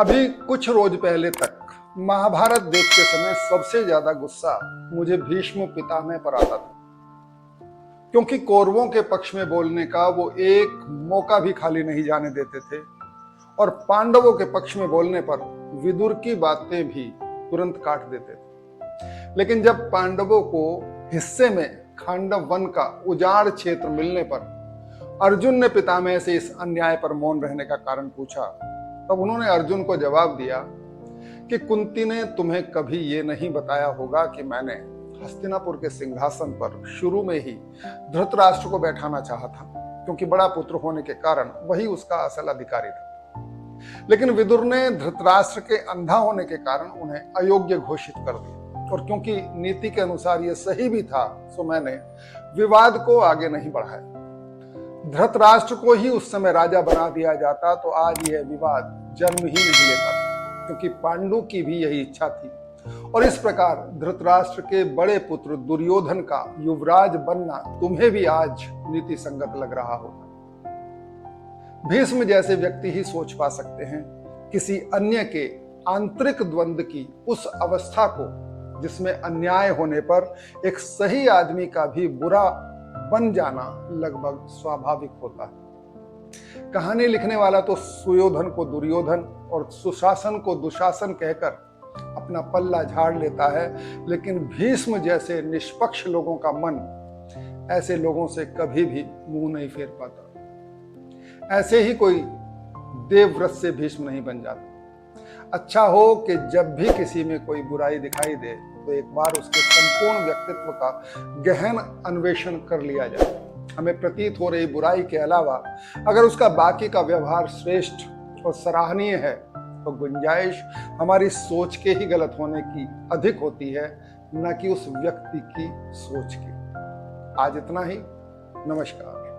अभी कुछ रोज पहले तक महाभारत देखते समय सबसे ज्यादा गुस्सा मुझे भीष्म पितामह पर आता था, क्योंकि कौरवों के पक्ष में बोलने का वो एक मौका भी खाली नहीं जाने देते थे और पांडवों के पक्ष में बोलने पर विदुर की बातें भी तुरंत काट देते थे। लेकिन जब पांडवों को हिस्से में खांडव वन का उजाड़ क्षेत्र मिलने पर अर्जुन ने पितामह से इस अन्याय पर मौन रहने का कारण पूछा, तब उन्होंने अर्जुन को जवाब दिया कि कुंती ने तुम्हें कभी ये नहीं बताया होगा कि मैंने हस्तिनापुर के सिंहासन पर शुरू में ही धृतराष्ट्र को बैठाना चाहा था, क्योंकि बड़ा पुत्र होने के कारण वही उसका असल अधिकारी था। लेकिन विदुर ने धृतराष्ट्र के अंधा होने के कारण उन्हें अयोग्य घोषित कर दिया, और क्योंकि नीति के अनुसार यह सही भी था, सो मैंने विवाद को आगे नहीं बढ़ाया। धृतराष्ट्र को ही उस समय राजा बना दिया जाता तो आज यह विवाद जन्म ही नहीं लेता, क्योंकि पांडु की भी यही इच्छा थी। और इस प्रकार धृतराष्ट्र के बड़े पुत्र दुर्योधन का युवराज बनना तुम्हें भी आज नीति संगत लग रहा होगा। भीष्म जैसे व्यक्ति ही सोच पा सकते हैं किसी अन्य के आंतरिक द्वंद्व की उस अवस्था को जिसमें अन्याय होने पर एक सही आदमी का भी बुरा बन जाना लगभग स्वाभाविक होता है। कहानी लिखने वाला तो सुयोधन को दुर्योधन और सुशासन को दुशासन कहकर अपना पल्ला झाड़ लेता है, लेकिन भीष्म जैसे निष्पक्ष लोगों का मन ऐसे लोगों से कभी भी मुंह नहीं फेर पाता। ऐसे ही कोई देवव्रत से भीष्म नहीं बन जाता। अच्छा हो कि जब भी किसी में कोई बुराई दिखाई दे तो एक बार उसके संपूर्ण व्यक्तित्व का गहन अन्वेषण कर लिया जाए। हमें प्रतीत हो रही बुराई के अलावा अगर उसका बाकी का व्यवहार श्रेष्ठ और सराहनीय है तो गुंजाइश हमारी सोच के ही गलत होने की अधिक होती है, न कि उस व्यक्ति की सोच की। आज इतना ही। नमस्कार।